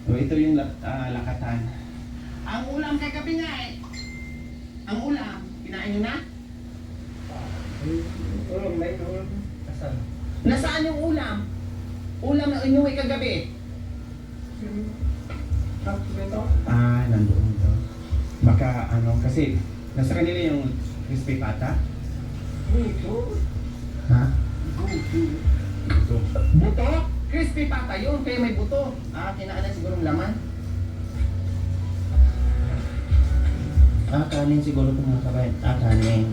So, ito yung lakatan. Ang ulam kay gabi nga eh. Ang ulam, kinain nyo na? Ulam na yun, ulam. Asan? Nasaan yung ulam? Ulam na inuwi kagabi. Tapos ito? Nandoon to. Baka kasi nasa kanila yung crispy pata. Buto. Ha? Buto. Buto? Crispy pata yun, kaya may buto. Kinaanan siguro ng laman. Kanin siguro kung mga kabayan. Kanin.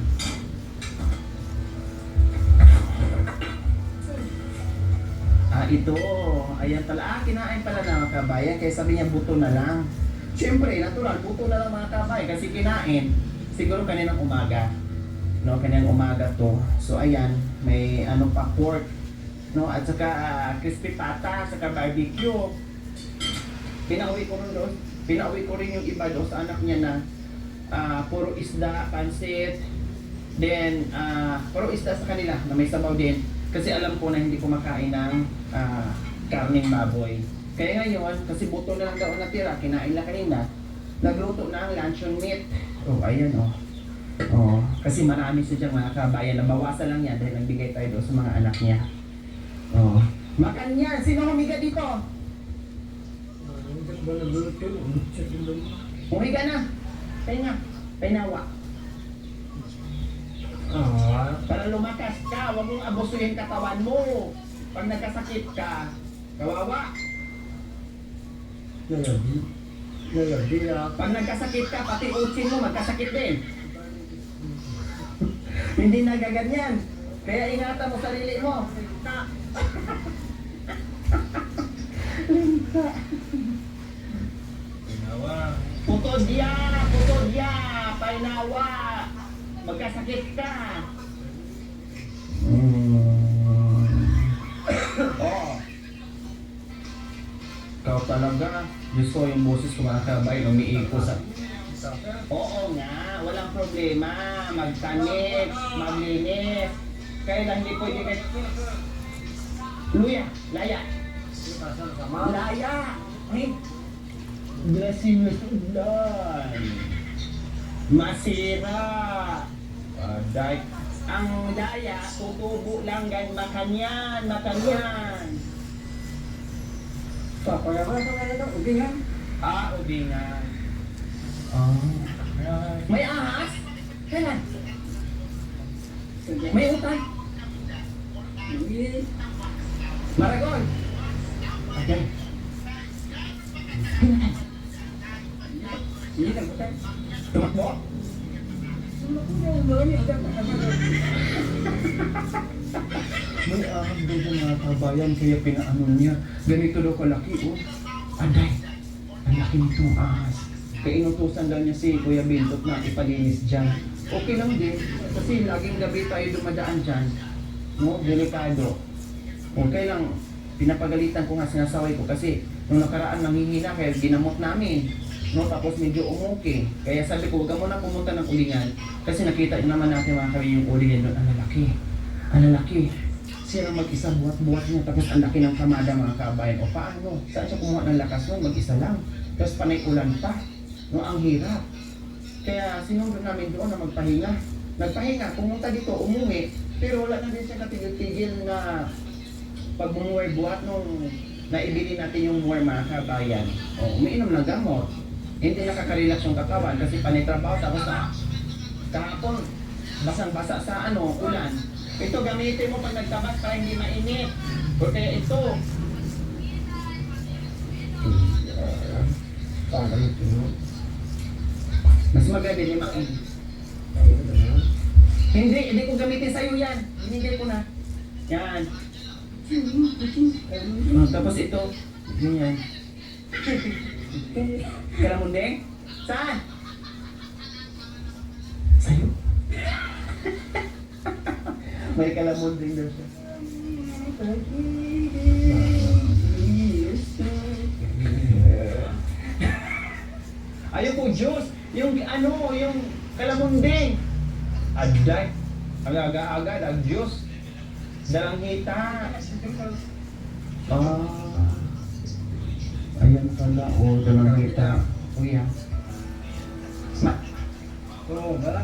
Ito. Ayan pala. Kinain pala na mga kabayan. Kaya sabi niya buto na lang. Siyempre, natural. Buto na lang mga kabayan. Kasi kinain. Siguro kaninang umaga. No, kaninang umaga to. So ayan. May pa pork. No, at saka crispy pata. Saka barbecue. Pinauwi ko rin doon. Pinauwi ko rin yung iba doon sa anak niya na puro isda, pansit. Then, puro isda sa kanila na may sabaw din. Kasi alam ko na hindi kumakain ng karning baboy. Kaya ngayon, kasi buto na lang daw natira, kinain na kanina, nagluto na ang luncheon meat. Oh, ayan oh. Oh, kasi marami siya dyan mga kabayan. Nabawasan lang yan dahil nagbigay tayo doon sa mga anak niya. Oh. Makan yan! Sino humiga dito? Hindi ba nagluto yun? Humiga na! Pahinga. Painawa. Para lumakas ka, huwag mong abusuhin katawan mo. Pag nagkasakit ka, kawawa. Nalabi na. Pag nagkasakit ka, pati utsin mo magkasakit din. Hindi nagaganyan. Kaya ingatan mo sarili mo. Linta. Linta. Ginawa. Putod ya, painawa. Magkasakit ka. Oh. Ikaw talaga. Diyos ko yung boses ko mga kabay, umiiko sa... Oo nga, walang problema. Magtanik, maglinis. Kaya lang hindi pwede may... Luya, laya. Laya. Ay. Blessing with ulan. Masira. Dahil ang daya, tutubo lang gan makanyan. Papaya ba sa ito? Ubingan? Ubingan. May ahas? Kailan? May utay? Maragol? Okay. Hindi lang utay. Tumakbo? May ahas daw sa mga kabayan kaya pinaano niya. Ganito daw kalaki oh. Aday, ang laki nitong ahas. Kaya inutusan daw niya si Kuya Bintot na ipalinis dyan. Okay lang din, kasi laging gabi tayo dumadaan dyan. No, delikado. Okay lang, pinapagalitan ko nga sinasaway ko kasi nung nakaraan nanghihina kaya ginamot namin. No, tapos medyo umuki. Kaya sabi ko, huwag ka muna pumunta ng ulingan kasi nakita naman natin mga kami yung ulingan doon. Ang lalaki. Siya lang mag-isa, buhat-buhat niya. Tapos ang laki ng kamada mga kabayan. O paano? Saan siya kumuha ng lakas nun? Mag-isa lang. Tapos panay ulan pa. No, ang hirap. Kaya sinunod namin doon na magpahinga. Nagpahinga, pumunta dito, umuwi. Pero wala na din siya katigil-tigil na pag bumuhay buhat nung naibili natin yung muwer mga kabayan. O, umiinom ng gamot. Hindi nakaka-relax yung katawan kasi panitrabaho. Tapos kahapon, basang-basa sa ulan. Ito gamitin mo pag nagtabas para hindi mainit. Kaya ito. Mas maganda hindi mainit. Hindi ko gamitin sa'yo yan. Binigay ko na. Yan. Tapos ito. Ganyan. Kalamundeng? Saan? Sa'yo. May kalamundeng daw siya. Ayun po, Diyos. Yung kalamundeng. Aday. Ang aga-aga, ang Diyos. Dalanghita. Ayan pala. O, ito lang kita. Kuya. Oo, ba?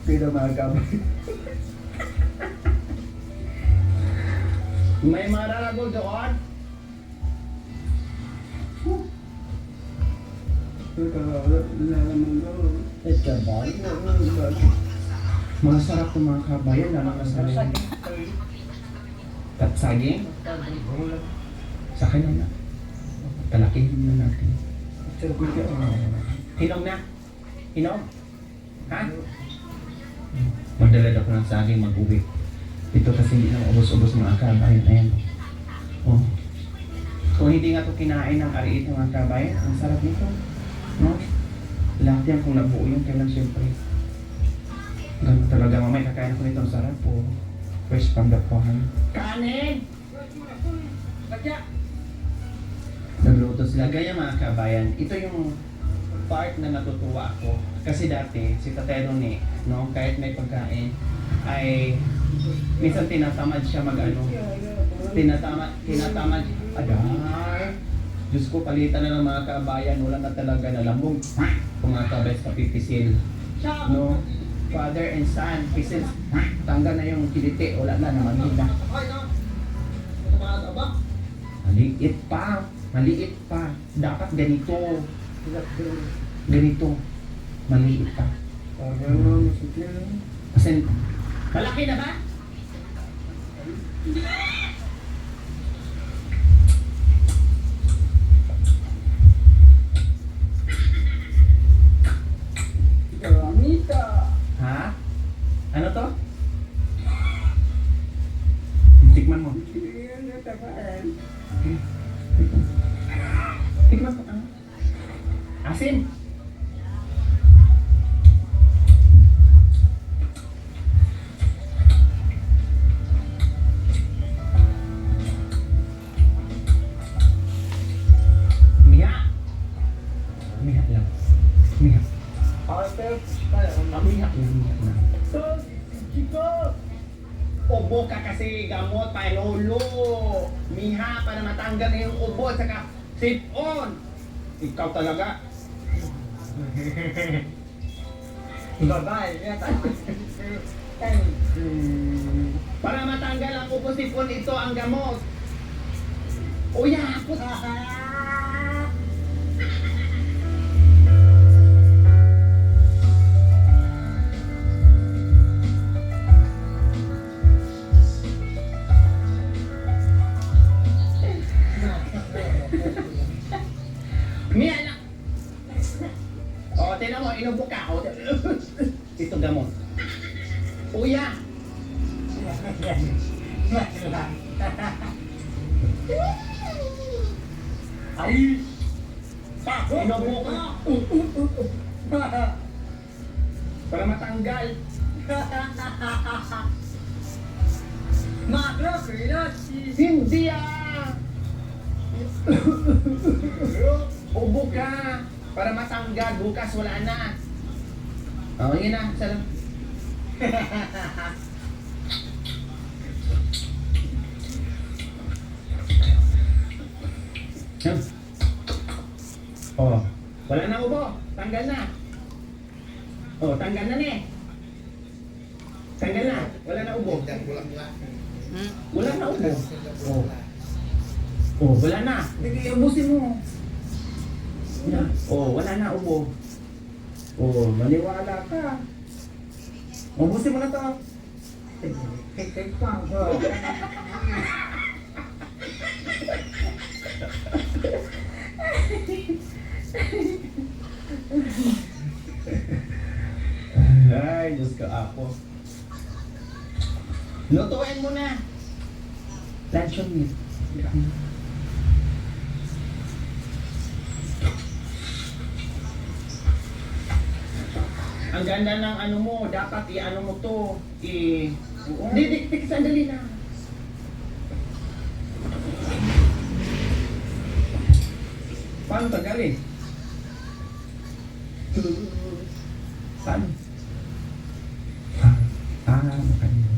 Pinamagam. May mararago doon? Ito ba? Mga sarap ng mga kabayan, lalo na sa saging. Sa kanya na. Talakihin na natin. Hinog na? Hinog? Ha? Magdalad ako ng saging mag-uwi. Ito kasi hindi na ubos-ubos mga kabayan. Ayan. Oh. Kung hindi nga ito kinain ng ariit ng mga kabayan, ang sarap nito. No? Lahat yan kung nabuo yun, kailan siyempre. Ganun talaga mamaya kakain ako nito. Ang sarap po. Fresh from the farm. Kanin! Nagluto sila. Gaya mga kabayan, ito yung part na natutuwa ako. Kasi dati, si Tatay Ronnie, no, kahit may pagkain, ay minsan tinatamad siya mag-ano. Tinatamad. Aday! Diyos ko, palitan na ng mga kabayan. Wala na talaga na lambong. Kung mga kabayan sa pipisil. No? Father and son, pisil. Tanggal na yung kiliti. Wala na, naman na. Maliit pa. Maliit pa. Dapat ganito. Ganito. Maliit pa. Kasi, malaki na ba? Ha? Ano to? Tikman mo. Tikman mo. Asin. Miha. Miha lang. Miha. Miha lang. Ubo ka kasi gamot, pailolo. Miha para matanggal na yung ubo at saka sipon. Ikaw talaga. Para matanggal ang ubo sipon, ito ang gamot. Uya, puta. Miya na. O, tinan mo, inubo ka. O, ito gamot. Uya. Ay. Inubo ka. Para matanggal. Hindi ah. Ubo ka. Para matanggal. Bukas wala na. O, yun na. Isa lang. Oh, wala na ubo. Tanggal na. Oh, tanggal na eh. Tanggal na. Wala na ubo. Wala na ubo. Oh. Oh, wala na. Ubusin mo. Yan. Oh, wala na ubo. Oh, maniwala ka. Ubusin mo na to. Ay, Diyos ko ako. Lutuin mo na. Luncheon meat. Ang ganda ng ano mo, dapat i-ano mo to, didiktik, sandali na. Paano tagalin? Paano? Makanya.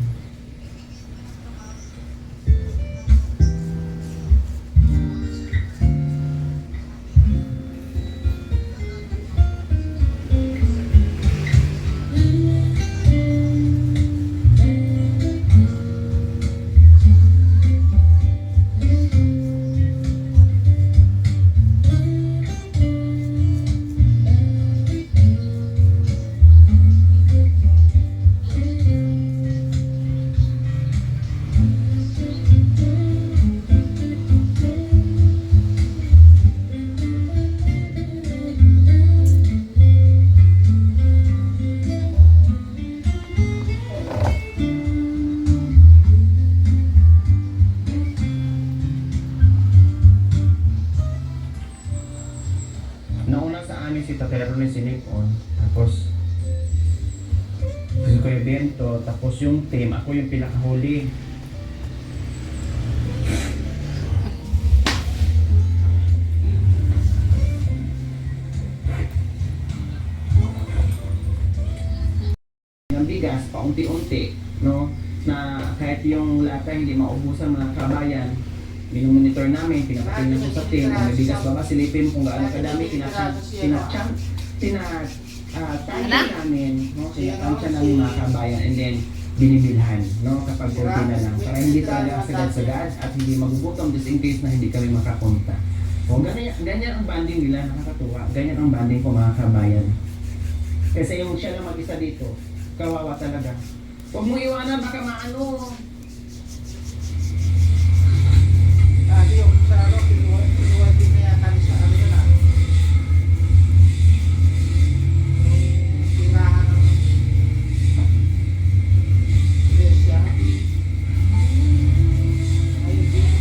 on. Tapos, si Kuya Bento, tapos yung team, ako yung pinakahuli. Ng bigas, paunti-unti, no? Na kahit yung lata hindi maubusan mga kabayan, minumonitor namin, pinapatingin ko sa team, kung may bigas ba ba, silipin kung gaano kadami, tansya namin, no? Tinatansya namin mga kabayan, and then binibilhan, no? Kapag konti na lang, para hindi talaga sagad-sagad at hindi magugutom just in case na hindi kami makapunta. O, ganyan ang banding nila, nakakatuwa. Ganyan ang banding ko mga kabayan. Kasi yung siya lang mag-isa dito, kawawa talaga. Huwag mo iwanan, baka maano. Kasi yung sa ano, pinuha din na yata sa ano yun ah. Yung tirahan ng iglesia. Ayun din.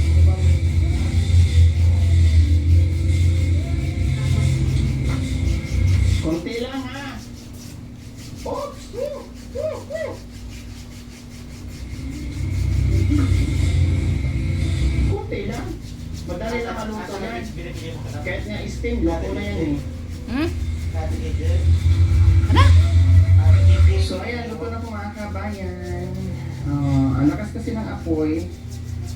Ano ba may Konti lang ha. Oh! Konti lang. Madali lang maluto yan. Kahit nga steam, luto na yan eh. Hmm? So ayan, luto na po mga kabayan. Ang lakas kasi ng apoy.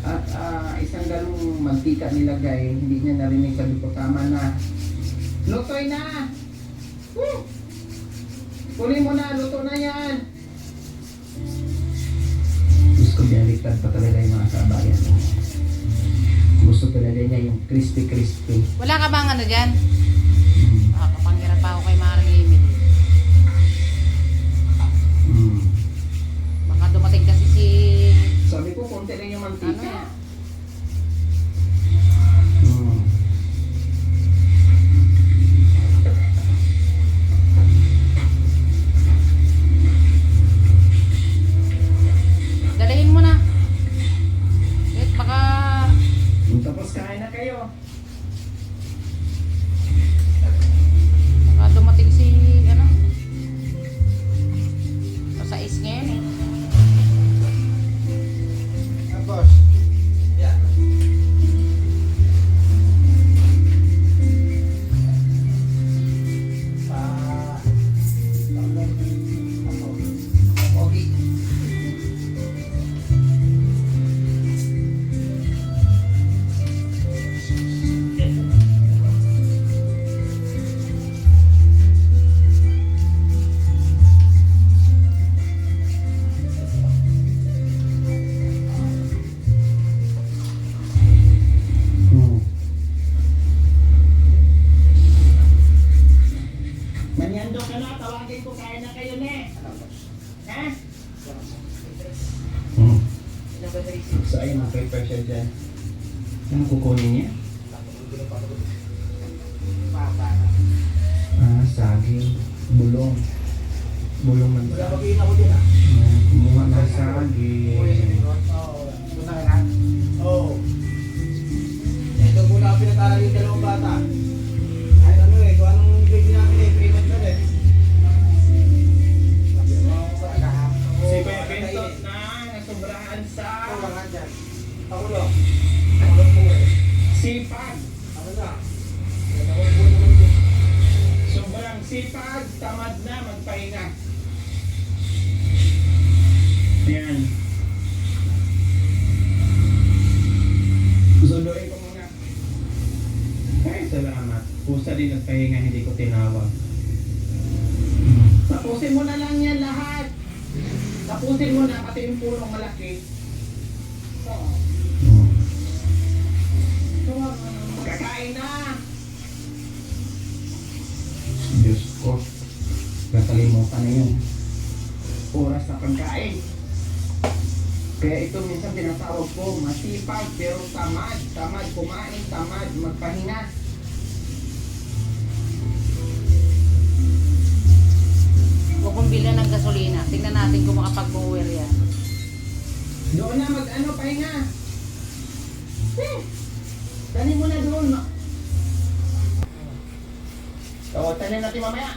At isang galong mantika nilagay. Hindi niya narinig, sabi ko tama na. Lutoy na! Woo! Kunin mo na, luto na yan! Gusto niya, ligtad pa talaga yung mga kabayan. Gusto talaga niya yung crispy-crispy. Wala ka bang ano dyan? Makakapanghirap pa ako kay Maring Emily. Baka dumating kasi si... Sabi ko, konti lang yung mantika. Ano? Dalahin mo na. Wait, baka... Tapos kain na kayo. Baka dumating si... ano? Sa is ngayon eh. Tapos, yeah. Okay. Manyando ka na, tawagin ko, kain na kayo ne. Ha? So ayun, prepare siya dyan. Ano kukunin niya? Saging. Bulong. Bulong ng Wala saging. mag-iin ako din ah. Kumuha ng saging. Oo. Ito muna ang pinatala yung dalawang bata. Ay ano eh, kung anong grade namin eh, pre-med na rin. Sabi mo, Si Kuya Bentot na nasobrahan sa Ako lang andyan. Ako lang. Ako lang po eh. sipag. Ano na? Ako po naman din. Sobrang sipag, tamad na magpahinga. Ayan. Susunduin ko muna. Ay, salamat. Pusa din nagpahinga, hindi ko tinawag. Tapusin mo na lang yan lahat. Tapusin mo na, pati yung punong malaki. Kakain na! Diyos ko, nakalimutan na yun. Oras na pagkain. Kaya ito minsan tinatawag ko, masipag pero tamad. Tamad kumain, tamad magpahinga. Huwag kong bilhan ng gasolina. Tingnan natin kung makapag-mower yan. Doon na mag-ano, pahinga. Tanin mo na doon. Oo, tanin natin mamaya.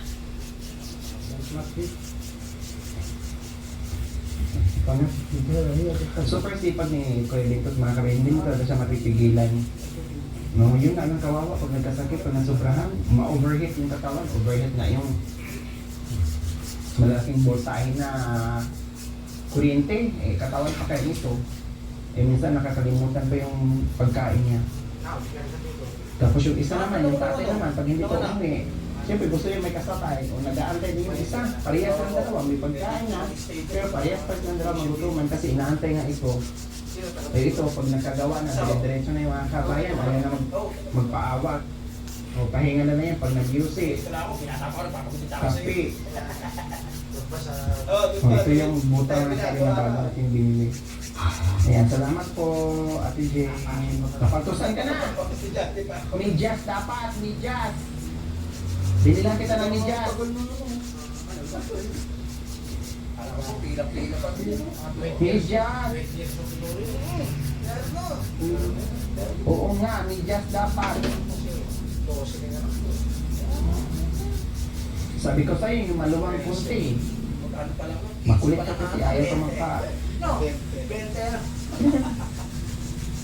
Super sipag ni Kuya Bintot mga kabay, hindi mo talaga siya mapipigilan. No, yun nga ang kawawa pag nagkasakit, pag nasubrahan, ma-overheat yung katawan, overheat na yung malaking voltahe na kuryente, katawan pa kayo nito. Minsan nakakalimutan pa yung pagkain niya. Tapos yung isa naman, yung tatay naman, pag hindi ko umuwi, siyempre gusto niya may kasabay o nag-aantay din yung isa. Parehas ng dalawa, may pagkain na, pero parehas pa ng dalawa magutuman kasi inaantay nga ito. Eh ito, pag nagkagawa na, diretso na yung mga kabayan, ayaw na magpaawag. O pahinga na yan pag nag-yusi. Kapi. O ito yung butang na sabi na bago natin binili. Ayan, salamat po, Ate Jane. Napagtusan ka na. Medyas dapat, medyas. Binilang kita ng medyas. Medyas. Oo nga, medyas dapat. Sabi ko sa'yo, yung maluwang punti. Makulit ka kasi ayaw ka magpa...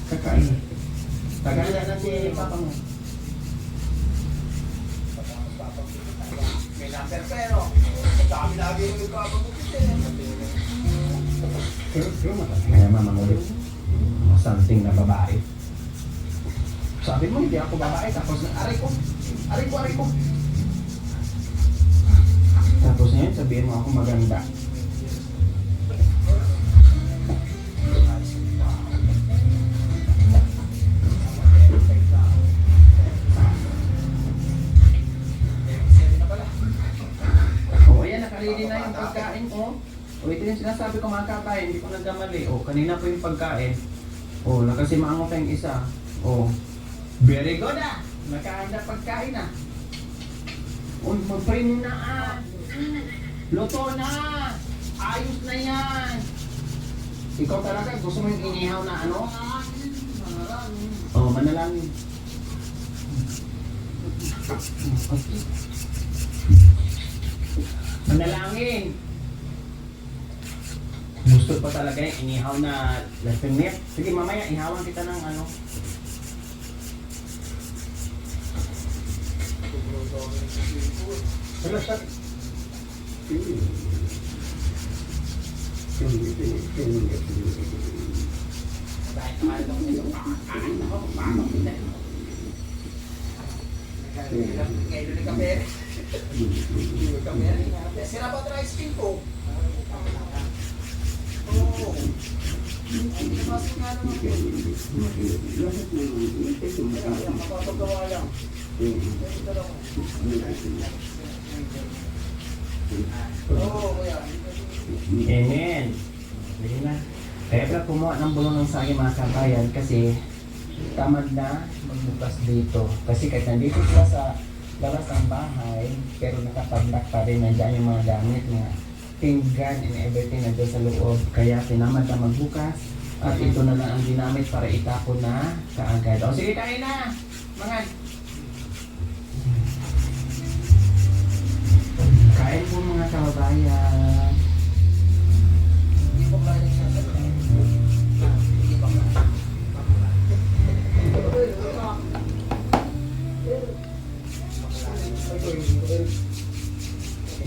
Kakain. Tagalan na si Papa mo. May number pero, dami lagi yung ipapagupit Kaya mamangulit. Something na babae. Sabi mo, hindi ako babae. Tapos, aray ko. Aray ko. Tapos ngayon, sabihin mo ako maganda. O, ayan, nakarili na yung pagkain ko. O, ito yung sinasabi ko mga kapay, hindi ko nagkamali. O, kanina po yung pagkain. O, nakasimango tayong isa. O, very good ah! Nakahanda pagkain ah. O, mag-print na ah! Luto na! Ayos na yan! Ikaw talaga, gusto mo yung inihaw na ano? O, manalangin. Manalangin! Gusto pa talaga yung inihaw na lasing meat. Sige, mamaya ihawan kita ng ano. Ngayon ni Kamer. Sira ba try skin ko? Oo. Hindi na masok nga naman. Mapapagawa lang. Oo, kuya. Amen. Sige na. Kaya pala kumuha ng bulong ng saging mga kabayan kasi tamad na magbukas dito. Kasi kahit nandito sila sa labas ng bahay, pero nakapaglock pa rin, nandiyan yung mga gamit na pinggan and everything nandiyan sa loob. Kaya tinamad na magbukas at ito na lang ang ginamit para itapon na kaagad. O sige, kain na! Mga kain po mga kababayan. Hindi ko kaya yung sasabihin. Hindi ba ka?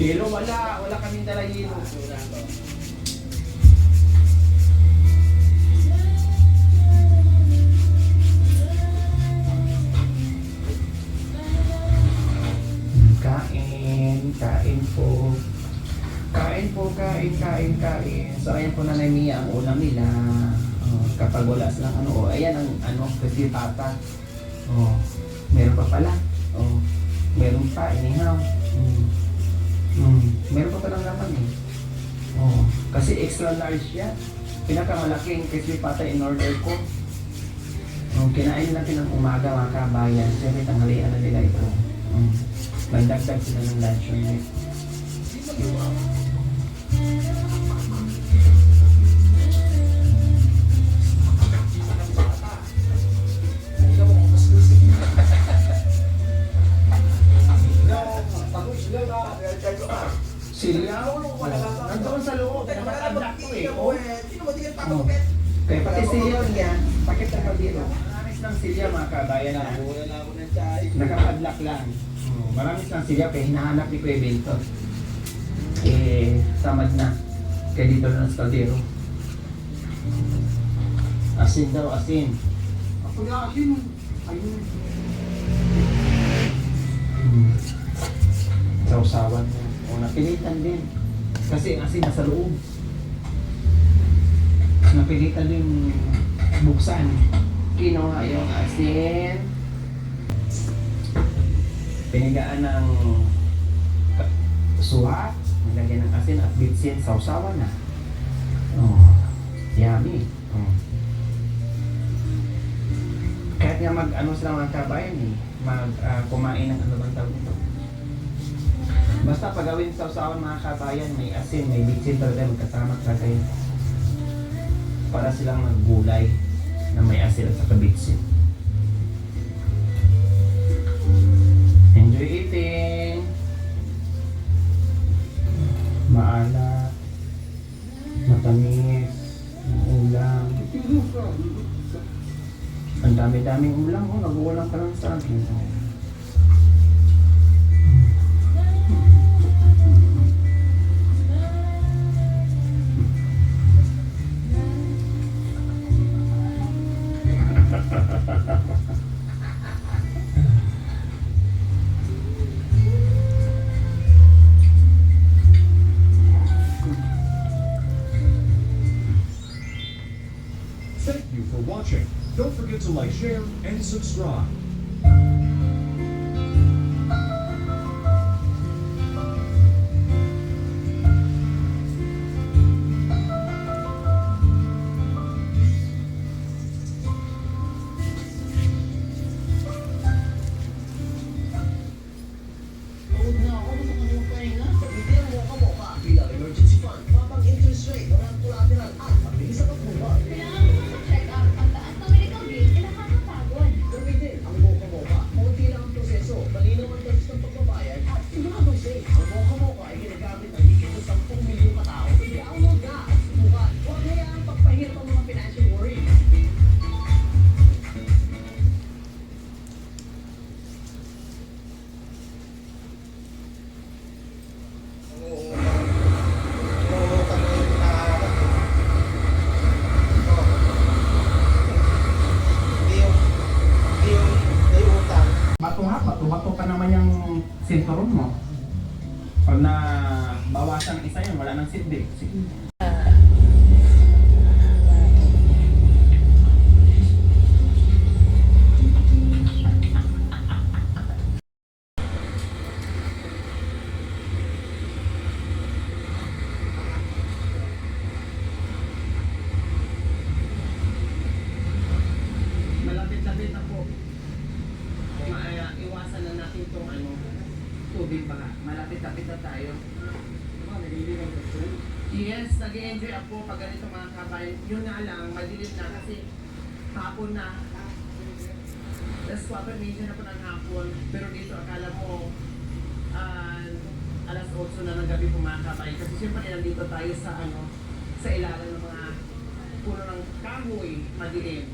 Yelo, wala kaming dala yelo. Kain po. Kain. So ayan po Nanay Mia ang ulam nila. Kapag wala silang ano, ayan ang ano, kasi pata. Meron pa pala. Meron pa, inihaw. Meron pa palang laman eh. Kasi extra large yan. Pinakamalaking crispy pata in order ko. Kinain natin ng umaga mga kabayan. Siyempre tanghalian na nila ito. Nagdagdag sila ng luncheon meat. Silya? Nandoon sa loob. Nakapadlock to eh. Oh. Sino mo tingin pa Oh. ako, Bet? Kaya pati silya niya, pakit na pa dito. Maramis ng silya mga kabayan na. Wala na ako ng chay. Nakapadlock lang. Maramis ng silya kaya hinahanap ni Kuya Benton. Eh, samad na. Kaya dito na sa kaldero. Asin daw, asin. Ako na asin. Ayun. Sausawan mo. O napilitan din. Kasi ang asin nasa loob. Napilitan din buksan. Kinuha yung asin. Pinigaan ng suha. Nilagyan ng asin at bitsin. Sausawan na. Oh, yummy. Oh. Kahit nga mag-ano sila mga kabayan eh. Kumain ng ano bang tawag nito. Basta pagawin sa sausawan mga kabayan, may asin, may bitsin talaga, magkasama talaga yun. Para silang maggulay na may asin at saka bitsin. Enjoy eating! Maalat, matamis, ulam. Ang dami-daming ulam, oh, nag-uulam ka lang sa akin. Oh. Thank you for watching. Don't forget to like, share, and subscribe. Pagod na ako, gusto ko na magpahinga. Pagbibilang mo ka mo ka bilang emergency fund, mabang interest rate, walang collateral at mabilis sa pagbubuhay. Kailangan ko sa check-up. Ang taas ng medical bill, eh nakakapagod. Gamitin ang Mocha Mocha. Konti lang ang proseso, malinaw ang terms ng pagbabayad at siguradong safe. Ang Mocha Mocha ay ginagamit ng higit sa 10 milyong katao. I-download na at subukan. Huwag hayaang pagpahirap ang mga financial worries. Bato pa naman yung sinturon mo. Pag na bawasan isa yun, wala nang seatbelt. Sige. Malapit-lapit na po. Iwasan na natin itong tubig baka. Malapit-lapit na tayo. Yes, nag-enjoy ako pag ganito mga kabayan. Yun nga lang, madilim na kasi hapon na. Alas 4 medyo na po ng hapon. Pero dito akala mo alas 8 na ng gabi po mga kabayan. Kasi siyempre nandito tayo sa sa ilalim ng mga puno ng kahoy, madilim.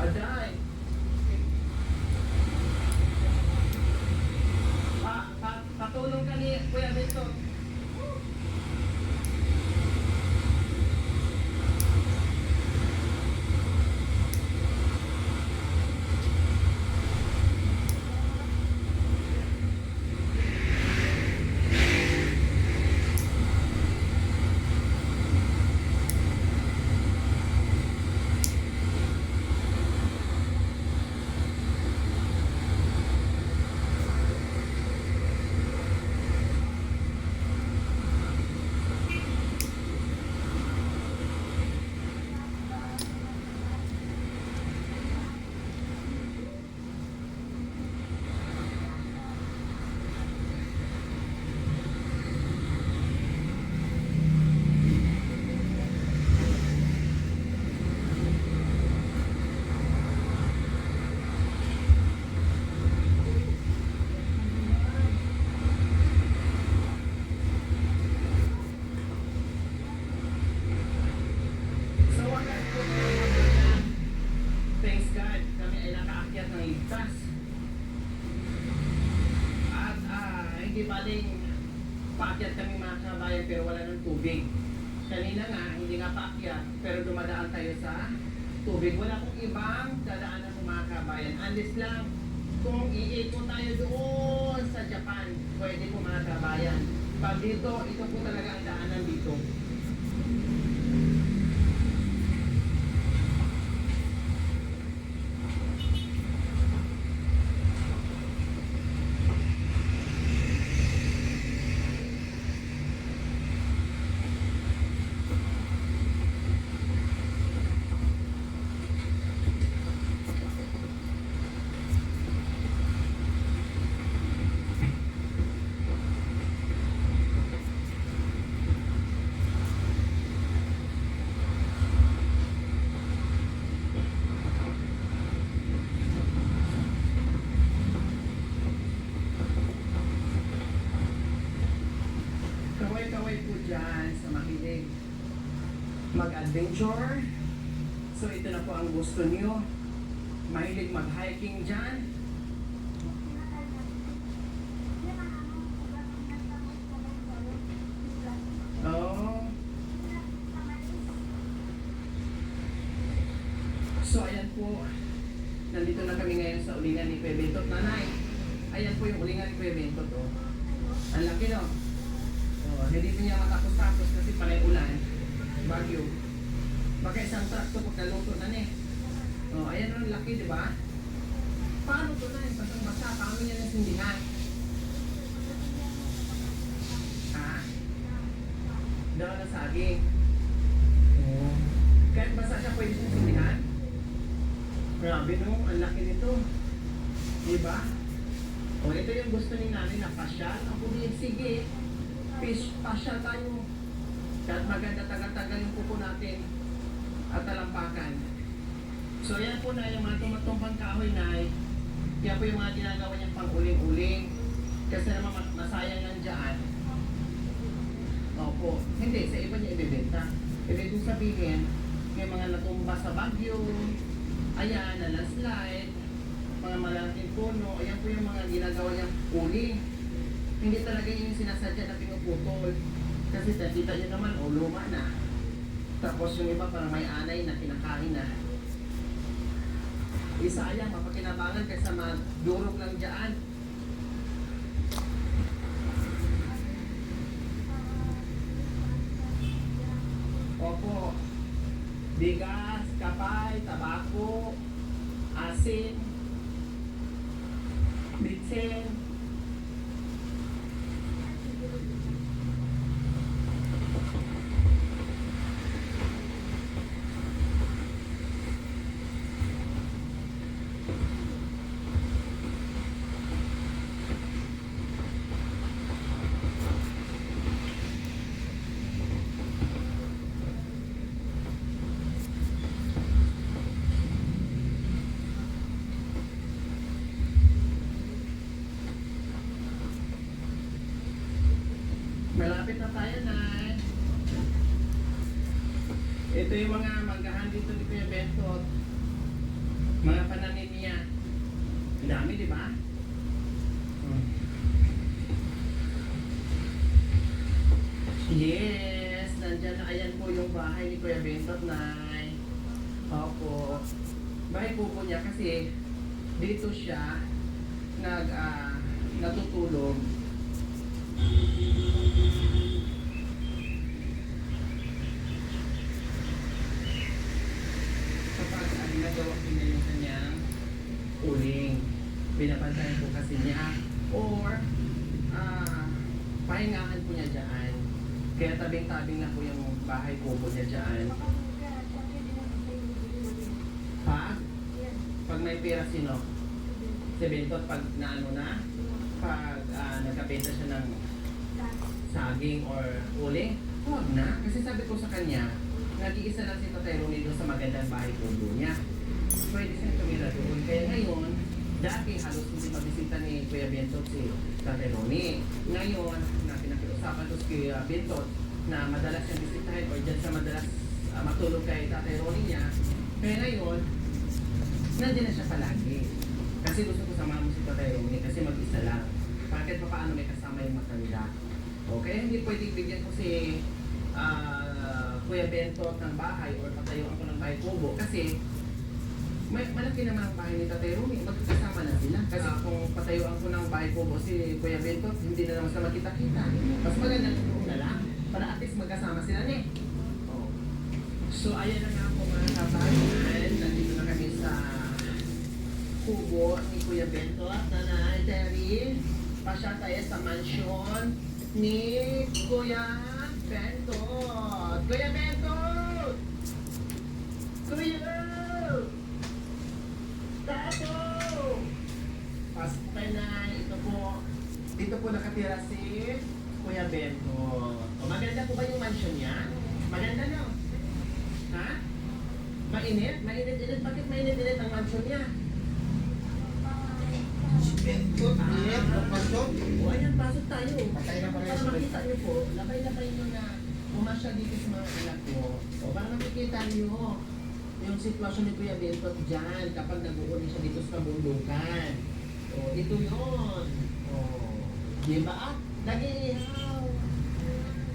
Aday. Patulong ka ni Kuya Benton. hindi baling paakyat kami mga kabayan pero wala ng tubig. Kanina nga, hindi nga paakyat pero dumadaan tayo sa tubig. Wala pong ibang dadaanan ng mga kabayan. Unless lang kung iikot tayo doon sa Japan, pwede po mga kabayan. Pag dito, ito po talaga ang daanan dito. Kaway-kaway po dyan sa makinig mag-adventure. So ito na po ang gusto niyo. Mahilig mag-hiking dyan. Oh. So ayan po. Nandito na kami ngayon sa ulingan ni Kuya Bentot. Nanay, ayan po yung ulingan ni Kuya Bentot. Oh. Ang laki no? Oh, hindi po niya matapos-tapos kasi panay ulan. Bagyo. Baka isang truck to pag naluto na niya. Oh, ayan ang laki, di ba? Paano to na? Basang-basa. Paano niya nasindihan? Ha? Daw na saging. Oh. Kahit basa siya pwede siyang sindihan? Grabe no, ang laki nito. Di ba? O ito yung gusto ni nanay na pasyal. Ako din, sige. Pasyal tayo. Kahit maganda tagal-tagal yung kuko natin at talampakan. So yan po na yung mga tumatumpang kahoy na yan po yung mga ginagawa niyang pang-uling-uling. Kasi naman masayang lang dyan. Opo. Hindi, sa iba niya ibibenta. Ibig kong sabihin, may mga natumba sa bagyo, ayan, na landslide, mga malaking puno, ayan po yung mga ginagawa niyang uling. Hindi talaga yung sinasadya na pinuputol. Kasi nakita niyo naman, luma na. Tapos yung iba parang may anay na kinakain na. Isayang, mapakinabangan kasi madurog lang dyan. Opo. Bigas, kapay, tabako, asin, bitsin. Malapit na tayo, Nay. Ito yung mga manggahan dito ni Kuya Bentot. Mga pananim niya. Ang dami, di ba? Yes! Nandyan na. Ayan po yung bahay ni Kuya Bentot, Nay. Opo. Bahay po niya kasi dito siya natutulog. Kapag nagawa ko na yung kanyang uling, binabantayan po kasi niya or pahingahan po niya dyan. Kaya tabing-tabing na po yung bahay po niya dyan. Pag may pera sino? Si Bentot pag naano na? Pag nagkabenta siya ng saging or uling, huwag na. Kasi sabi ko sa kanya, nag-iisa lang si Tatay Ronnie doon sa magandang bahay condo niya. Pwede siya tumira doon. Kaya ngayon, dati halos hindi mabisita ni Kuya Bentot si Tatay Ronnie. Ngayon, na pinakiusapan to si Kuya Bentot na madalas siyang bisitahin or dyan siya madalas matulog kay Tatay Ronnie niya. Kaya ngayon, nandiyan na siya palagi. Kasi gusto ko samahan mo si Tatay Ronnie kasi mag-isa lang. Para kahit pa paano may kasama yung matanda. Okay, hindi pwedeng bigyan ko si Kuya Bento ng bahay or patayuan ko ng bahay kubo kasi malaki naman ang bahay ni Tatay Rumi, magkakasama na sila. Kasi kung patayuan ko ng bahay kubo si Kuya Bento, hindi na naman sila magkita-kita. Mas maganda na lang para at least magkasama sila ni. Oh. So ayan na nga po mga kabayan, nandito na kami sa kubo ni Kuya Bento at Nanay Terry. Pasya tayo sa mansion ni Kuya Bento. Kuya Bento! Kuya! Tato! Pasok tayo na. Ito po. Dito po nakatira si Kuya Bento. O, maganda po ba yung mansion niya? Maganda na. Ha? Mainit? Mainit-init? Bakit mainit-init ang mansion niya? Bento, init, pasok. O, ayan, pasok tayo. Patay na pala Para yung makita niyo po, lakay-lakay niyo na pumasya dito sa mga anak ko. O, para makikita niyo yung sitwasyon ni Kuya Bento dyan kapag nag-uuli siya dito sa kabundukan. O, ito yun. O, di ba? Nag-iihaw.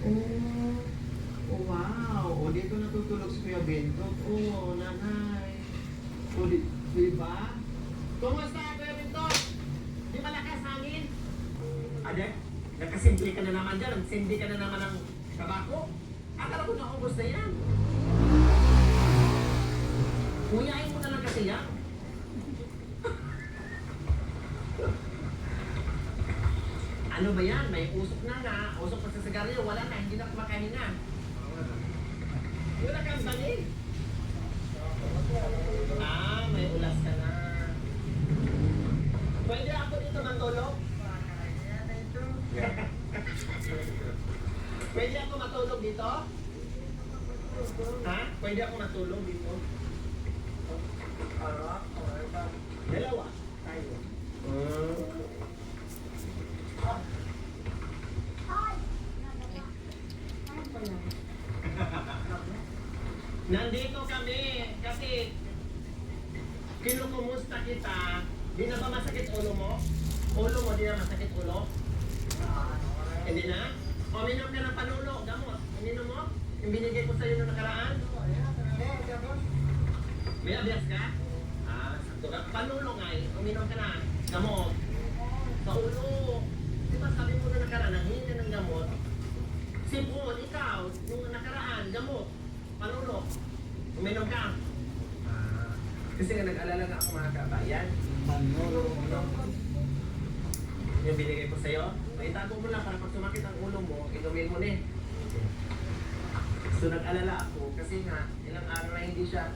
O, wow. O, dito natutulog si Kuya Bento. O, nanay. O, di ba? Kumusta, Kuya Bento? Di malakas hangin? Ade, nagkasimple ka na naman dyan. Nagsindi ka na naman ng tabako. Akala ko naubos na yan. Kuyain mo na lang kasi yan. Ano ba yan? May usok na nga. Usok pa sa sigarilyo. Wala na. Hindi na kumakahinga. Wala kang bali. May ulas ka na. Pwede ako dito matulog? Pwede ako matulog dito? Ha? Pwede ako matulog dito? Dalawa. Tayo. Nandito kami kasi kinukumusta kita. Di na ba masakit ulo mo? Ulo mo, di na masakit ulo? Hindi na? O, minom ka ng panulo, gamot. Ininom mo? Yung binigay ko sa'yo noong nakaraan? May abias ka? Sakto ka. Panulo nga eh. Uminom ka na. Gamot. Sa ulo. Di ba sabi mo na nakaraan, nanghingi ng gamot? Sipon, ikaw, yung nakaraan, gamot. Panulo. Uminom ka. Kasi nga nag-alala nga ako mga kabayan. Yung binigay ko sa'yo, itago mo lang para pag sumakit ang ulo mo, inumin mo na eh. So nag-alala ako kasi nga ilang araw na hindi siya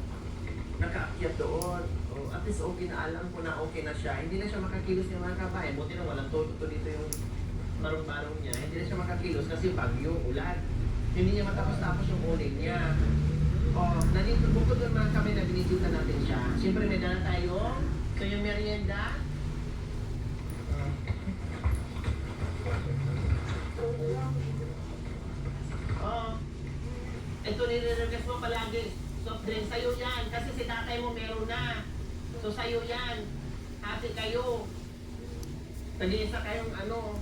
nakaakyat doon. O at least okay na, alam ko na okay na siya. Hindi na siya makakilos ng mga kabayan. Buti na walang todo dito yung marong-marong niya. Hindi na siya makakilos kasi bagyo, ulan. Hindi niya matapos-tapos yung uling niya. O, nandito bukod doon mga kami na binisita natin siya. Siyempre may dala tayo. So yung merienda. Ito nire-request mo palagi. Soft drink, sa'yo yan. Kasi si tatay mo meron na. So sa'yo yan. Hati kayo. Nag-iisa kayong ano.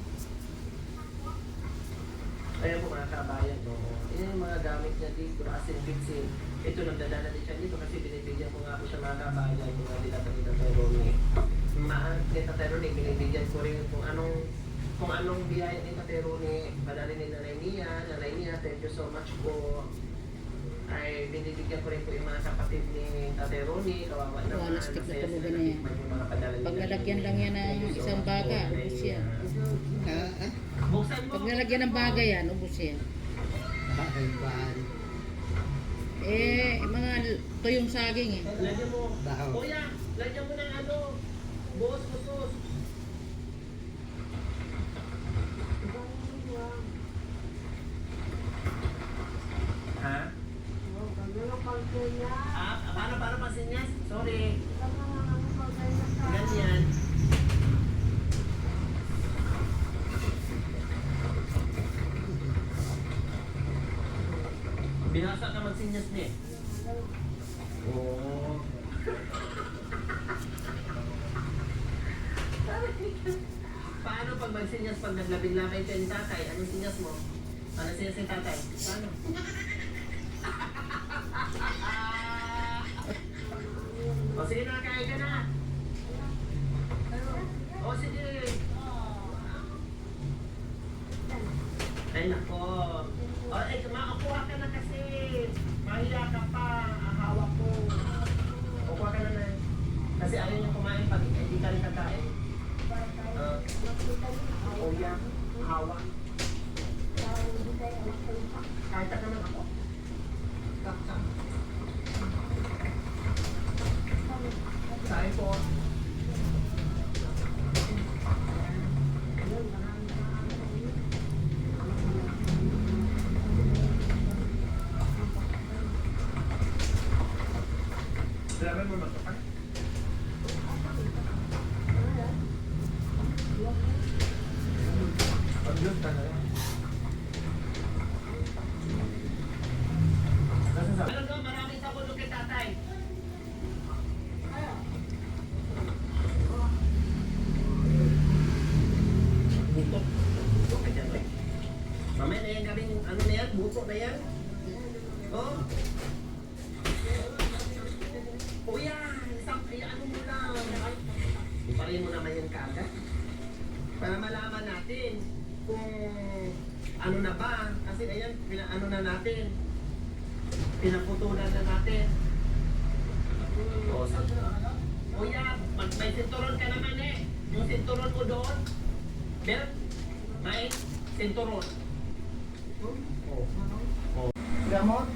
Ayan po mga kabayan. No? Yan yung mga gamit niya dito. Asin, bitsin. Ito nagdadala din siya dito kasi binibigyan ko nga po siya mga kabayan. Yung mga dinatagita tayo Ronnie. Kita tayo Ronnie, binibigyan ko rin kung anong biyaya ni Tatay Ronnie. Padali ni Nanay Nia, thank you so much po. Ay binibigyan ko rin po yung mga kapatid ni Tatay Ronnie, kawawa naman. Stick na tulugan na yan. Pag nalagyan lang yan ng isang baga, ubus yan. Buksan mo. Pag nalagyan ng baga yan, ubus yan. Mga tuyong saging eh. Lagyan mo. Kuya, lagyan mo ng ano. Buhos. Ha? Paano pansinyas? Sorry. Ganyan. Binasa ka magsinyas ni. Oo. Paano pag magsinyas pag naglabing-labay kayo ni tatay? Anong sinyas mo? Anong sinyas ni tatay? Paano? O sige na, kain ka na. O sige. Ay nako. O makakuha ka na kasi. Mahiya ka pa. Ang hawak ko. Kukuha ka na na. Kasi ayaw niyo kumain pag hindi ka rin kakain. O yan. Hawak. Kahit ka naman ako. Kakak. Kain po. Laban mo matukan? Pag-look ka na lang. Ano to? Maraming sabon kay tatay. Buto. Buto ka dyan, eh. Mamaya na yan gawin, ano na yan? Buto na yan. Oh. O yan, ano mo lang. Iparin mo naman yung kaga. Para malaman natin kung ano na ba. Kasi ayan, ano na natin. Pinaputulan na natin. O yan, may sinturon ka naman eh. Yung sinturon mo doon, meron, may sinturon. Gamot?